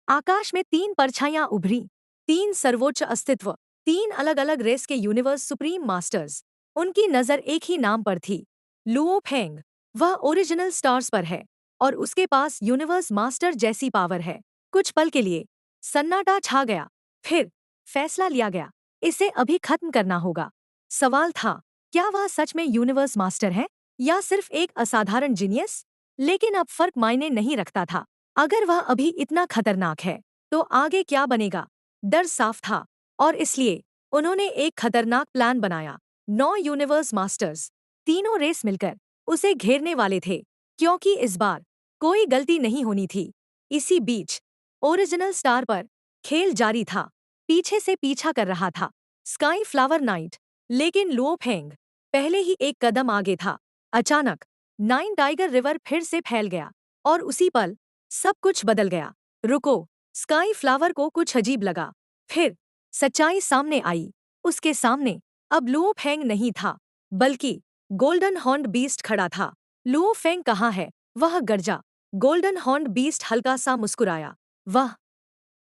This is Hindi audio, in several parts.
आकाश में तीन परछाइयां उभरी, तीन सर्वोच्च अस्तित्व, तीन अलग अलग रेस के यूनिवर्स सुप्रीम मास्टर्स। उनकी नजर एक ही नाम पर थी, लुओ फेंग। वह ओरिजिनल स्टार्स पर है और उसके पास यूनिवर्स मास्टर जैसी पावर है। कुछ पल के लिए सन्नाटा छा गया, फिर फैसला लिया गया, इसे अभी खत्म करना होगा। सवाल था, क्या वह सच में यूनिवर्स मास्टर है या सिर्फ एक असाधारण जीनियस? लेकिन अब फर्क मायने नहीं रखता था। अगर वह अभी इतना खतरनाक है तो आगे क्या बनेगा? डर साफ था और इसलिए उन्होंने एक खतरनाक प्लान बनाया। 9 यूनिवर्स मास्टर्स, तीनों रेस मिलकर उसे घेरने वाले थे, क्योंकि इस बार कोई गलती नहीं होनी थी। इसी बीच ओरिजिनल स्टार पर खेल जारी था। पीछे से पीछा कर रहा था स्काई फ्लावर नाइट, लेकिन लुओ फेंग पहले ही एक कदम आगे था। अचानक नाइन टाइगर रिवर फिर से फैल गया और उसी पल सब कुछ बदल गया। रुको, स्काई फ्लावर को कुछ अजीब लगा। फिर सच्चाई सामने आई। उसके सामने अब लुओ फेंग नहीं था, बल्कि गोल्डन हॉर्न्ड बीस्ट खड़ा था। लुओ फेंग कहाँ है? वह गर्जा। गोल्डन हॉर्न्ड बीस्ट हल्का सा मुस्कुराया। वह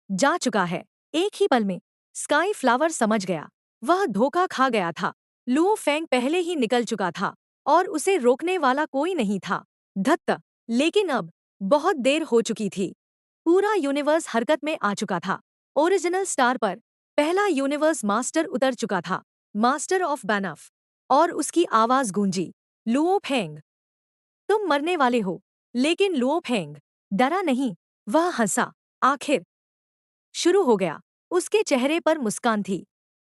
जा चुका है। एक ही पल में स्काई फ्लावर समझ गया, वह धोखा खा गया था। लुओ फेंग पहले ही निकल चुका था और उसे रोकने वाला कोई नहीं था। धत्त! लेकिन अब बहुत देर हो चुकी थी। पूरा यूनिवर्स हरकत में आ चुका था। ओरिजिनल स्टार पर पहला यूनिवर्स मास्टर उतर चुका था, मास्टर ऑफ बैनफ। और उसकी आवाज गूंजी, लुओ फेंग, तुम मरने वाले हो। लेकिन लुओ फेंग डरा नहीं, वह हंसा। आखिर शुरू हो गया। उसके चेहरे पर मुस्कान थी,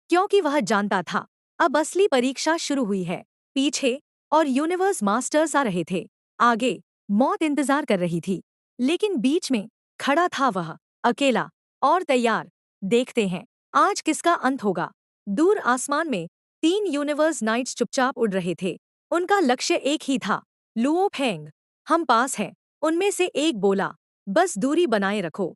क्योंकि वह जानता था अब असली परीक्षा शुरू हुई है। पीछे और यूनिवर्स मास्टर्स आ रहे थे, आगे मौत इंतजार कर रही थी, लेकिन बीच में खड़ा था वह, अकेला और तैयार। देखते हैं आज किसका अंत होगा। दूर आसमान में 3 यूनिवर्स नाइट्स चुपचाप उड़ रहे थे। उनका लक्ष्य एक ही था, लुओ फेंग। हम पास हैं, उनमें से एक बोला। बस दूरी बनाए रखो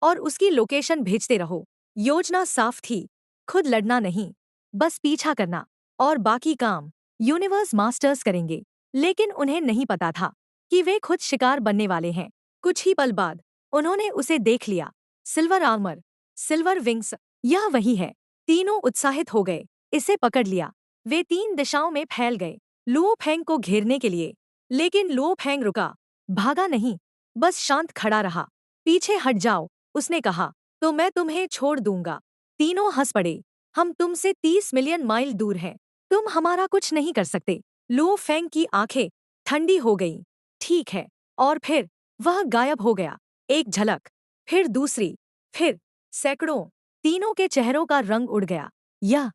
और उसकी लोकेशन भेजते रहो। योजना साफ थी, खुद लड़ना नहीं, बस पीछा करना, और बाकी काम यूनिवर्स मास्टर्स करेंगे। लेकिन उन्हें नहीं पता था कि वे खुद शिकार बनने वाले हैं। कुछ ही पल बाद उन्होंने उसे देख लिया। सिल्वर आर्मर, सिल्वर विंग्स, यह वही है। तीनों उत्साहित हो गए, इसे पकड़ लिया। वे 3 दिशाओं में फैल गए, लुओ फेंग को घेरने के लिए। लेकिन लुओ फेंग रुका, भागा नहीं, बस शांत खड़ा रहा। पीछे हट जाओ, उसने कहा, तो मैं तुम्हें छोड़ दूंगा। तीनों हंस पड़े। हम तुमसे 30 मिलियन माइल दूर हैं, तुम हमारा कुछ नहीं कर सकते। लुओ फेंग की आंखें ठंडी हो गईं। ठीक है। और फिर वह गायब हो गया। एक झलक, फिर दूसरी, फिर सैकड़ों। तीनों के चेहरों का रंग उड़ गया। यह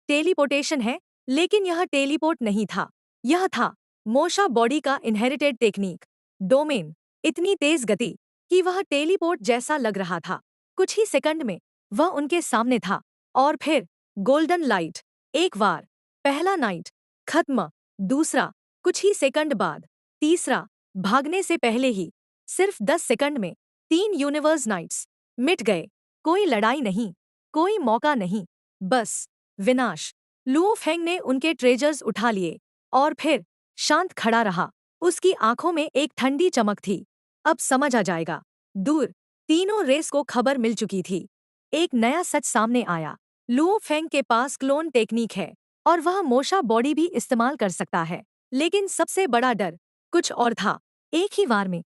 टेलीपोर्टेशन है, लेकिन यह टेलीपोर्ट नहीं था। यह था मोशा बॉडी का इनहेरिटेड टेक्निक, डोमेन। इतनी तेज गति कि वह टेलीपोर्ट जैसा लग रहा था। कुछ ही सेकंड में वह उनके सामने था। और फिर गोल्डन लाइट। एक बार पहला नाइट खत्म, दूसरा कुछ ही सेकंड बाद, तीसरा भागने से पहले ही, सिर्फ 10 सेकंड में 3 यूनिवर्स नाइट्स मिट गए। कोई लड़ाई नहीं, कोई मौका नहीं, बस विनाश। लुओ फेंग ने उनके ट्रेजर्स उठा लिए और फिर शांत खड़ा रहा। उसकी आंखों में एक ठंडी चमक थी। अब समझ आ जाएगा। दूर तीनों रेस को खबर मिल चुकी थी। एक नया सच सामने आया, लुओ फेंग के पास क्लोन टेक्निक है और वह मोशा बॉडी भी इस्तेमाल कर सकता है। लेकिन सबसे बड़ा डर कुछ और था। एक ही वार में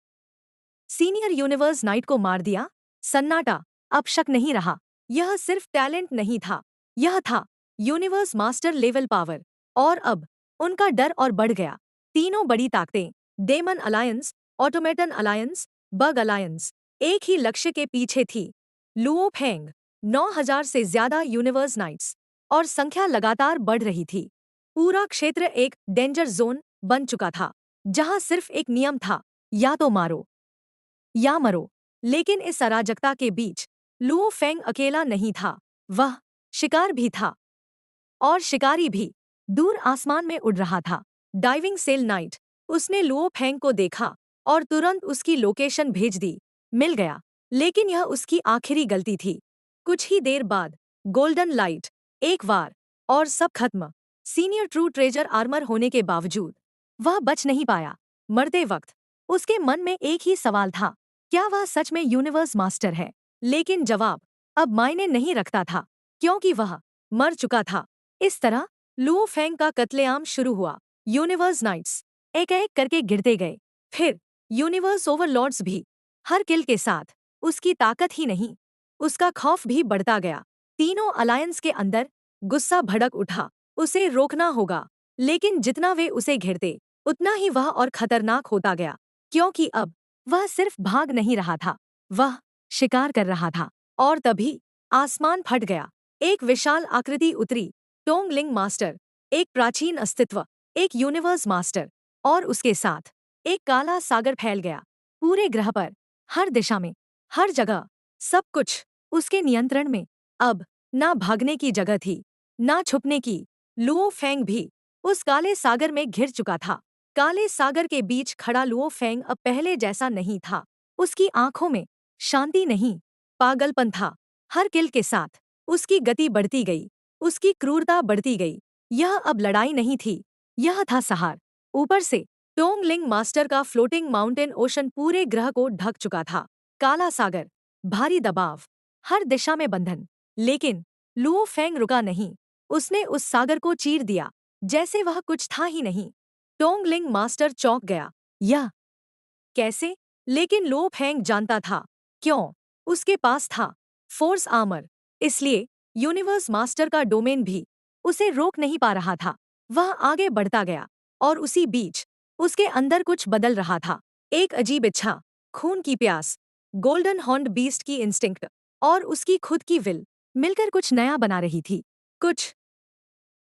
सीनियर यूनिवर्स नाइट को मार दिया। सन्नाटा। अब शक नहीं रहा, यह सिर्फ टैलेंट नहीं था, यह था यूनिवर्स मास्टर लेवल पावर। और अब उनका डर और बढ़ गया। तीनों बड़ी ताकतें, demon alliance, automaton alliance, bug alliance, एक ही लक्ष्य के पीछे थी, लुओ फेंग। 9,000 से ज्यादा यूनिवर्स नाइट्स, और संख्या लगातार बढ़ रही थी। पूरा क्षेत्र एक डेंजर जोन बन चुका था, जहां सिर्फ एक नियम था, या तो मारो या मरो। लेकिन इस अराजकता के बीच लुओ फेंग अकेला नहीं था, वह शिकार भी था, और शिकारी भी दूर आसमान में उड़ रहा था। Diving sail knight. उसने लुओ फेंग को देखा और तुरंत उसकी लोकेशन भेज दी। मिल गया, लेकिन यह उसकी आखिरी गलती थी। कुछ ही देर बाद गोल्डन लाइट। एक बार और सब खत्म। सीनियर ट्रू ट्रेजर आर्मर होने के बावजूद वह बच नहीं पाया। मरते वक्त उसके मन में एक ही सवाल था, क्या वह सच में यूनिवर्स मास्टर है? लेकिन जवाब अब मायने नहीं रखता था, क्योंकि वह मर चुका था। इस तरह लुओ फेंग का कत्लेआम शुरू हुआ। यूनिवर्स नाइट्स एक एक करके गिरते गए। फिर यूनिवर्स ओवरलॉर्ड्स भी। हर किल के साथ उसकी ताकत ही नहीं, उसका खौफ भी बढ़ता गया। तीनों अलायंस के अंदर गुस्सा भड़क उठा। उसे रोकना होगा, लेकिन जितना वे उसे घेरते उतना ही वह और खतरनाक होता गया, क्योंकि अब वह सिर्फ भाग नहीं रहा था, वह शिकार कर रहा था। और तभी आसमान फट गया। एक विशाल आकृति उतरी। टोंगलिंग मास्टर, एक प्राचीन अस्तित्व, एक यूनिवर्स मास्टर, और उसके साथ एक काला सागर फैल गया। पूरे ग्रह पर, हर दिशा में, हर जगह, सब कुछ उसके नियंत्रण में। अब ना भागने की जगह थी, ना छुपने की। लुओ फेंग भी उस काले सागर में घिर चुका था। काले सागर के बीच खड़ा लुओ फेंग अब पहले जैसा नहीं था। उसकी आंखों में शांति नहीं, पागलपन था। हर किल के साथ उसकी गति बढ़ती गई, उसकी क्रूरता बढ़ती गई। यह अब लड़ाई नहीं थी, यह था सहार। ऊपर से टोंगलिंग मास्टर का फ्लोटिंग माउंटेन ओशन पूरे ग्रह को ढक चुका था। काला सागर, भारी दबाव, हर दिशा में बंधन। लेकिन लुओ फेंग रुका नहीं। उसने उस सागर को चीर दिया, जैसे वह कुछ था ही नहीं। टोंगलिंग मास्टर चौंक गया। यह कैसे? लेकिन लो फेंग जानता था क्यों। उसके पास था फोर्स आर्मर। इसलिए यूनिवर्स मास्टर का डोमेन भी उसे रोक नहीं पा रहा था। वह आगे बढ़ता गया, और उसी बीच उसके अंदर कुछ बदल रहा था। एक अजीब इच्छा, खून की प्यास, गोल्डन हॉर्न्ड बीस्ट की इंस्टिंक्ट और उसकी खुद की विल मिलकर कुछ नया बना रही थी। कुछ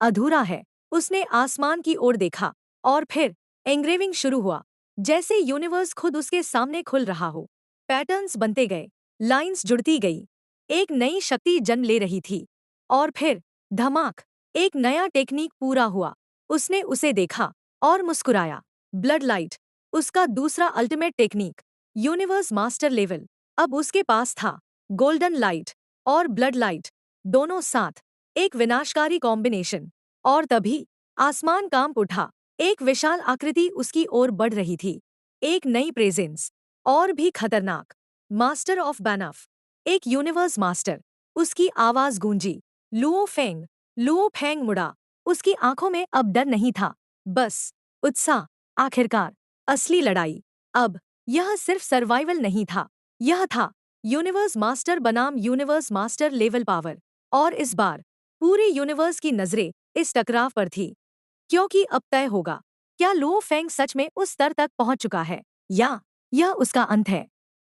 अधूरा है। उसने आसमान की ओर देखा, और फिर एंग्रेविंग शुरू हुआ, जैसे यूनिवर्स खुद उसके सामने खुल रहा हो। पैटर्न्स बनते गए, लाइंस जुड़ती गई। एक नई शक्ति जन्म ले रही थी। और फिर धमाक, एक नया टेक्निक पूरा हुआ। उसने उसे देखा और मुस्कुराया। ब्लड लाइट, उसका दूसरा ultimate technique, universe master level. अब उसके पास था गोल्डन लाइट और ब्लड लाइट, दोनों साथ, एक विनाशकारी कॉम्बिनेशन। और तभी आसमान कांप उठा। एक विशाल आकृति उसकी ओर बढ़ रही थी। एक नई प्रेजेंस, और भी खतरनाक। मास्टर ऑफ बैनफ, एक यूनिवर्स मास्टर। उसकी आवाज गूंजी। Luo Feng. लुओ फेंग मुड़ा। उसकी आंखों में अब डर नहीं था, बस उत्साह। आखिरकार असली लड़ाई। अब यह सिर्फ सर्वाइवल नहीं था, यह था यूनिवर्स मास्टर बनाम यूनिवर्स मास्टर लेवल पावर। और इस बार पूरे यूनिवर्स की नजरें इस टकराव पर थी, क्योंकि अब तय होगा, क्या लुओ फेंग सच में उस स्तर तक पहुंच चुका है, या यह उसका अंत है।